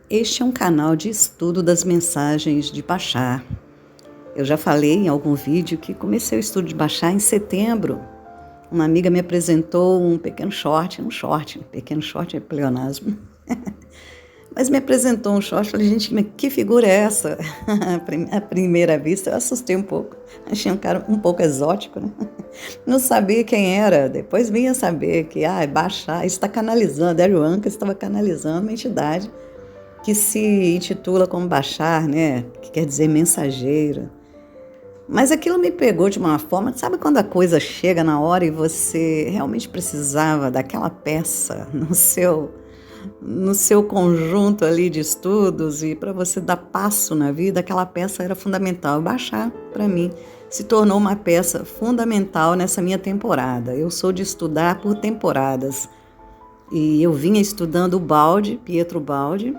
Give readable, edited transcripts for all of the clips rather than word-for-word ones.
Este é um canal de estudo das mensagens de Bashar. Eu já falei em algum vídeo que comecei o estudo de Bashar em setembro. Uma amiga me apresentou um pequeno short, pequeno short é pleonasmo. Mas me apresentou um short, falei, gente, mas que figura é essa? À primeira vista eu assustei um pouco, achei um cara um pouco exótico, né? Não sabia quem era, depois vinha saber que, Bashar, está canalizando, Dario Anka estava canalizando uma entidade que se intitula como Bashar, né? Que quer dizer mensageiro. Mas aquilo me pegou de uma forma, sabe quando a coisa chega na hora e você realmente precisava daquela peça no seu conjunto ali de estudos e para você dar passo na vida, aquela peça era fundamental. Bashar, para mim, se tornou uma peça fundamental nessa minha temporada. Eu sou de estudar por temporadas e eu vinha estudando o Baldi, Pietro Baldi,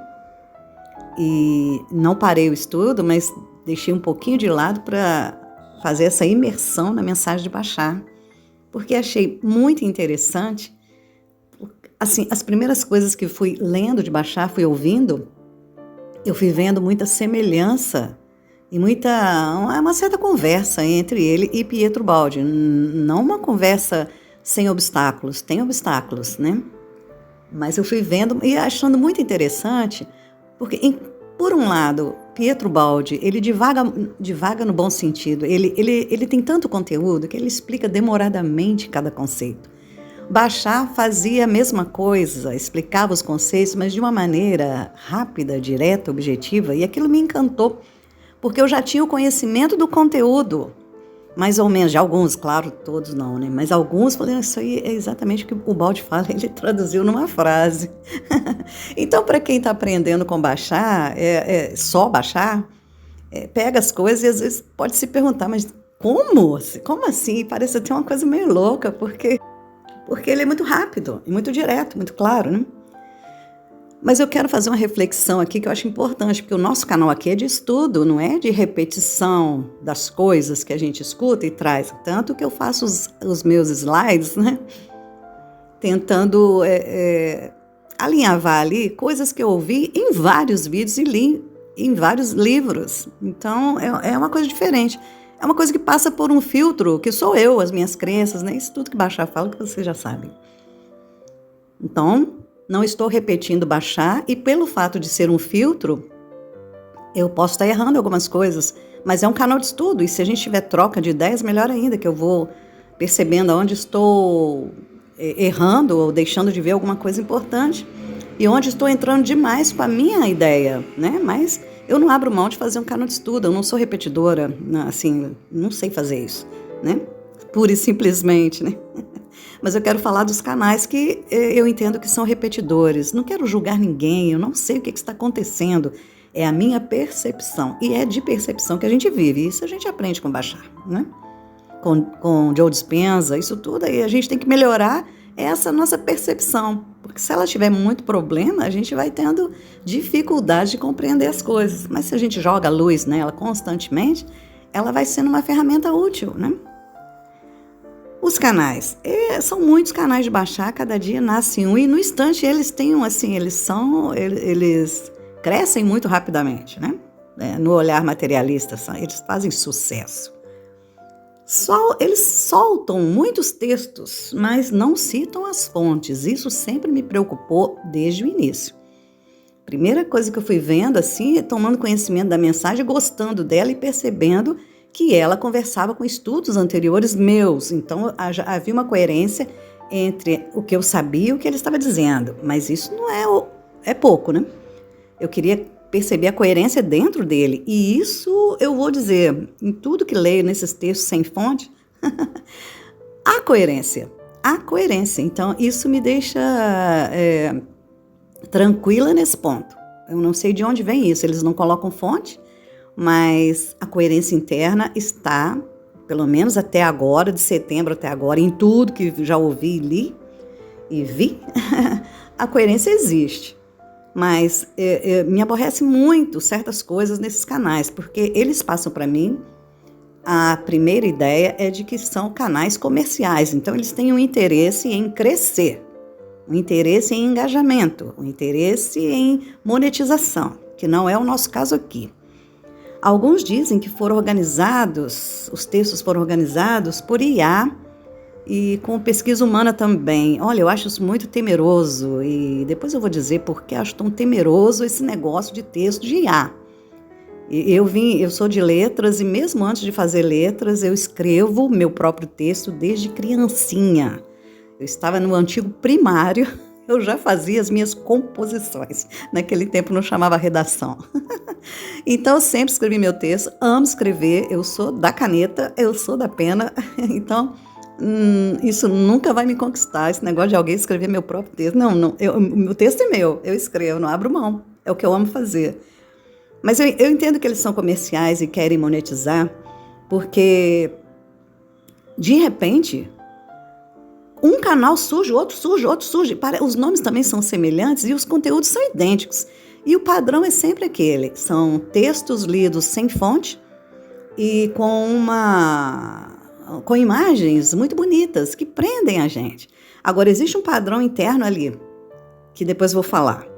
e não parei o estudo, mas deixei um pouquinho de lado para fazer essa imersão na mensagem de Bashar, porque achei muito interessante. Assim, as primeiras coisas que fui lendo de Bashar, fui ouvindo, eu fui vendo muita semelhança e uma certa conversa entre ele e Pietro Baldi. Não uma conversa sem obstáculos, tem obstáculos, né? Mas eu fui vendo e achando muito interessante, porque, por um lado, Pietro Baldi, ele divaga no bom sentido, ele tem tanto conteúdo que ele explica demoradamente cada conceito. Bashar fazia a mesma coisa, explicava os conceitos, mas de uma maneira rápida, direta, objetiva, e aquilo me encantou, porque eu já tinha o conhecimento do conteúdo, mais ou menos, de alguns, claro, todos não, né? Mas alguns, falei, isso aí é exatamente o que o Baldi fala, ele traduziu numa frase. Então, para quem está aprendendo com Bashar, só Bashar, pega as coisas e às vezes pode se perguntar, mas como? Como assim? Parece até uma coisa meio louca, porque ele é muito rápido, muito direto, muito claro, né? Mas eu quero fazer uma reflexão aqui que eu acho importante, porque o nosso canal aqui é de estudo, não é de repetição das coisas que a gente escuta e traz. Tanto que eu faço os meus slides, né? Tentando alinhavar ali coisas que eu ouvi em vários vídeos e li em vários livros. Então, é uma coisa diferente. É uma coisa que passa por um filtro, que sou eu, as minhas crenças, né? Isso tudo que Bashar fala, que vocês já sabem. Então, não estou repetindo Bashar, e pelo fato de ser um filtro, eu posso estar errando algumas coisas, mas é um canal de estudo, e se a gente tiver troca de ideias, melhor ainda, que eu vou percebendo onde estou errando ou deixando de ver alguma coisa importante, e onde estou entrando demais com a minha ideia, né? Mas eu não abro mão de fazer um canal de estudo, eu não sou repetidora, assim, não sei fazer isso, né? Pura e simplesmente, né? Mas eu quero falar dos canais que eu entendo que são repetidores. Não quero julgar ninguém, eu não sei o que está acontecendo. É a minha percepção. E é de percepção que a gente vive. Isso a gente aprende com Bashar, né? Com Joe Dispenza, isso tudo aí. A gente tem que melhorar essa nossa percepção. Porque se ela tiver muito problema, a gente vai tendo dificuldade de compreender as coisas. Mas se a gente joga a luz nela constantemente, ela vai sendo uma ferramenta útil, né? Os canais, são muitos canais de Bashar, cada dia nasce um, e no instante eles têm, assim, eles crescem muito rapidamente, né? No olhar materialista, eles fazem sucesso. Eles soltam muitos textos, mas não citam as fontes, isso sempre me preocupou desde o início. Primeira coisa que eu fui vendo, assim, tomando conhecimento da mensagem, gostando dela e percebendo que ela conversava com estudos anteriores meus. Então, havia uma coerência entre o que eu sabia e o que ele estava dizendo. Mas isso não é pouco, né? Eu queria perceber a coerência dentro dele. E isso, eu vou dizer, em tudo que leio nesses textos sem fonte, há coerência. Há coerência. Então, isso me deixa tranquila nesse ponto. Eu não sei de onde vem isso. Eles não colocam fonte, mas a coerência interna está, pelo menos até agora, de setembro até agora, em tudo que já ouvi, li e vi, a coerência existe. Mas me aborrece muito certas coisas nesses canais, porque eles passam para mim, a primeira ideia é de que são canais comerciais, então eles têm um interesse em crescer. um interesse em engajamento, um interesse em monetização, que não é o nosso caso aqui. Alguns dizem que os textos foram organizados por IA e com pesquisa humana também. Olha, eu acho isso muito temeroso e depois eu vou dizer por que acho tão temeroso esse negócio de texto de IA. Eu sou de letras e mesmo antes de fazer letras, eu escrevo meu próprio texto desde criancinha. Eu estava no antigo primário, eu já fazia as minhas composições. Naquele tempo não chamava redação. Então eu sempre escrevi meu texto, amo escrever, eu sou da caneta, eu sou da pena. Então isso nunca vai me conquistar, esse negócio de alguém escrever meu próprio texto. Não, meu texto é meu, eu escrevo, não abro mão, é o que eu amo fazer. Mas eu entendo que eles são comerciais e querem monetizar, porque, de repente, um canal surge, outro surge. Os nomes também são semelhantes e os conteúdos são idênticos. E o padrão é sempre aquele. São textos lidos sem fonte e com imagens muito bonitas que prendem a gente. Agora, existe um padrão interno ali, que depois vou falar.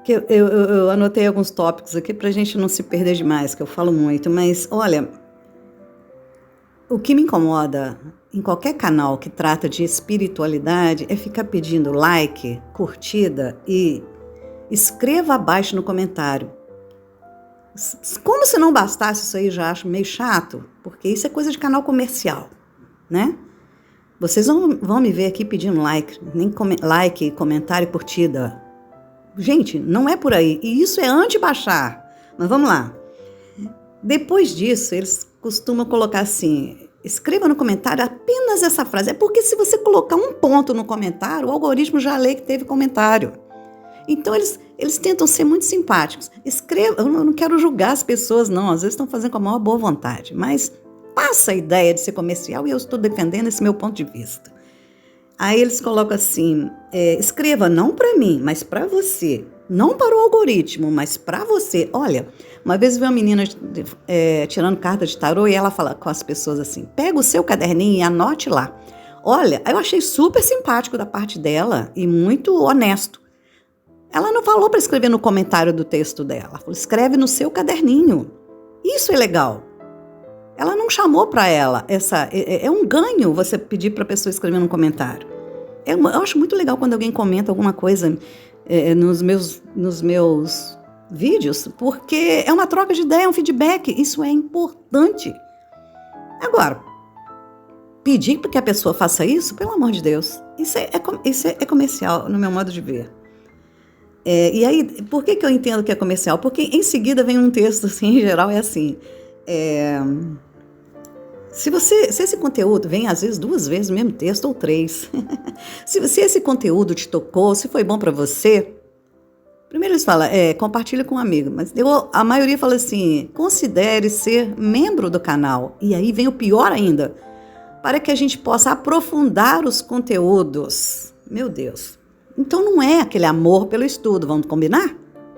Que eu anotei alguns tópicos aqui para a gente não se perder demais, que eu falo muito, mas olha, o que me incomoda em qualquer canal que trata de espiritualidade é ficar pedindo like, curtida e escreva abaixo no comentário. Como se não bastasse isso aí, eu já acho meio chato, porque isso é coisa de canal comercial, né? Vocês vão me ver aqui pedindo like, like, comentário, curtida. Gente, não é por aí. E isso é anti-baixar. Mas vamos lá. Depois disso, eles costumam colocar assim, escreva no comentário apenas essa frase. É porque se você colocar um ponto no comentário, o algoritmo já lê que teve comentário. Então, eles tentam ser muito simpáticos. Escreva, eu não quero julgar as pessoas, não. Às vezes estão fazendo com a maior boa vontade. Mas passa a ideia de ser comercial e eu estou defendendo esse meu ponto de vista. Aí eles colocam assim, escreva não para mim, mas para você. Não para o algoritmo, mas para você. Olha, uma vez eu vi uma menina tirando carta de tarô e ela fala com as pessoas assim, pega o seu caderninho e anote lá. Olha, eu achei super simpático da parte dela e muito honesto. Ela não falou para escrever no comentário do texto dela, ela falou, escreve no seu caderninho. Isso é legal. Ela não chamou para ela, é um ganho você pedir para a pessoa escrever no comentário. Eu acho muito legal quando alguém comenta alguma coisa nos meus vídeos, porque é uma troca de ideia, é um feedback, isso é importante. Agora, pedir para que a pessoa faça isso, pelo amor de Deus, isso é comercial, no meu modo de ver. E aí, por que eu entendo que é comercial? Porque em seguida vem um texto, assim, em geral é assim... Se esse conteúdo vem às vezes 2 vezes o mesmo texto ou 3, se esse conteúdo te tocou, se foi bom para você, primeiro eles falam, compartilha com um amigo, mas a maioria fala assim, considere ser membro do canal, e aí vem o pior ainda, para que a gente possa aprofundar os conteúdos. Meu Deus, então não é aquele amor pelo estudo, vamos combinar?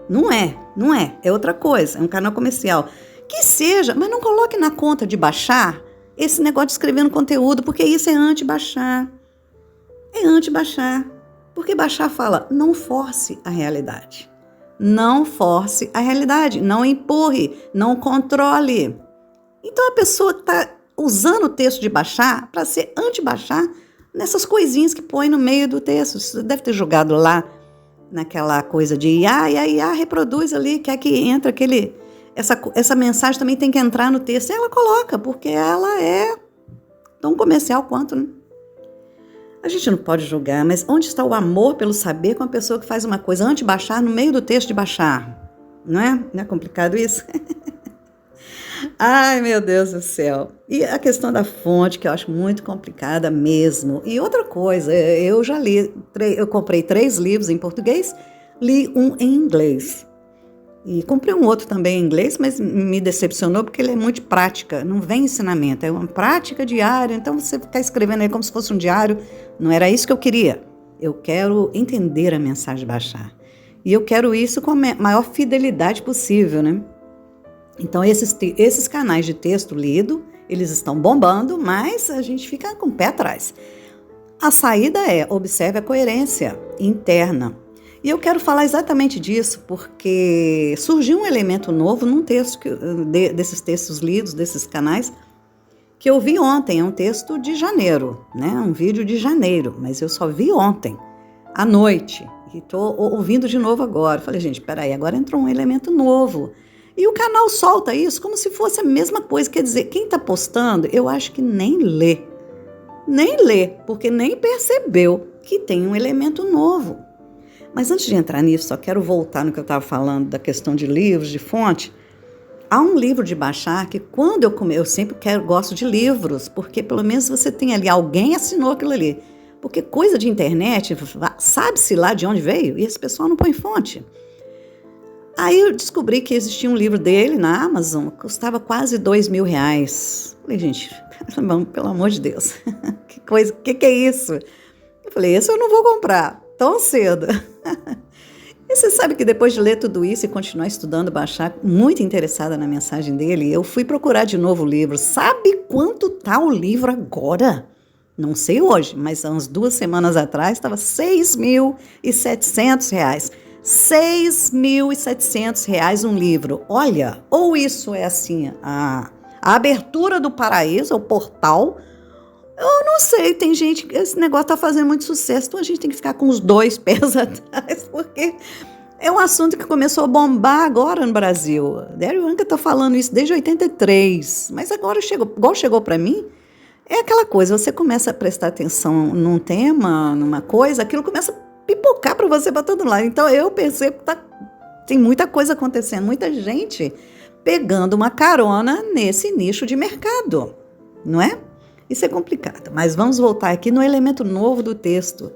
Não é outra coisa, é um canal comercial. Que seja, mas não coloque na conta de baixar esse negócio de escrever no conteúdo, porque isso é anti-baixar. É anti-baixar. Porque baixar fala, não force a realidade. Não force a realidade, não empurre, não controle. Então a pessoa está usando o texto de baixar para ser anti-baixar nessas coisinhas que põe no meio do texto. Você deve ter jogado lá naquela coisa de IA, e a IA reproduz ali, quer que entre essa mensagem também tem que entrar no texto. E ela coloca, porque ela é tão comercial quanto, né? A gente não pode julgar, mas onde está o amor pelo saber com a pessoa que faz uma coisa anti-baixar no meio do texto de baixar? Não é? Não é complicado isso? Ai, meu Deus do céu. E a questão da fonte, que eu acho muito complicada mesmo. E outra coisa, eu já li, eu comprei 3 livros em português, li um em inglês. E comprei um outro também em inglês, mas me decepcionou porque ele é muito prática, não vem ensinamento, é uma prática diária, então você ficar escrevendo aí como se fosse um diário, não era isso que eu queria. Eu quero entender a mensagem de baixar. E eu quero isso com a maior fidelidade possível, né? Então esses canais de texto lido, eles estão bombando, mas a gente fica com o pé atrás. A saída é: observe a coerência interna. E eu quero falar exatamente disso porque surgiu um elemento novo num texto desses textos lidos, desses canais, que eu vi ontem. É um texto de janeiro, né? Um vídeo de janeiro, mas eu só vi ontem, à noite, e estou ouvindo de novo agora. Falei, gente, peraí, agora entrou um elemento novo. E o canal solta isso como se fosse a mesma coisa. Quer dizer, quem está postando, eu acho que nem lê, porque nem percebeu que tem um elemento novo. Mas antes de entrar nisso, só quero voltar no que eu estava falando da questão de livros, de fonte. Há um livro de baixar que quando eu sempre gosto de livros, porque pelo menos você tem ali, alguém assinou aquilo ali. Porque coisa de internet, sabe-se lá de onde veio, e esse pessoal não põe fonte. Aí eu descobri que existia um livro dele na Amazon, custava quase R$2.000. Falei, gente, pelo amor de Deus, que é isso? Eu falei, esse eu não vou comprar tão cedo. E você sabe que depois de ler tudo isso e continuar estudando, baixar, muito interessada na mensagem dele, eu fui procurar de novo o livro. Sabe quanto tá o livro agora? Não sei hoje, mas há umas 2 semanas atrás estava R$6.700. R$6.700 um livro. Olha, ou isso é assim, a abertura do paraíso, o portal. Eu não sei, tem gente que esse negócio tá fazendo muito sucesso, então a gente tem que ficar com os 2 pés atrás, porque é um assunto que começou a bombar agora no Brasil. Dario Anka tá falando isso desde 83, mas agora chegou para mim, é aquela coisa, você começa a prestar atenção num tema, numa coisa, aquilo começa a pipocar para você para todo lado. Então eu percebo que tem muita coisa acontecendo, muita gente pegando uma carona nesse nicho de mercado, não é? Isso é complicado, mas vamos voltar aqui no elemento novo do texto.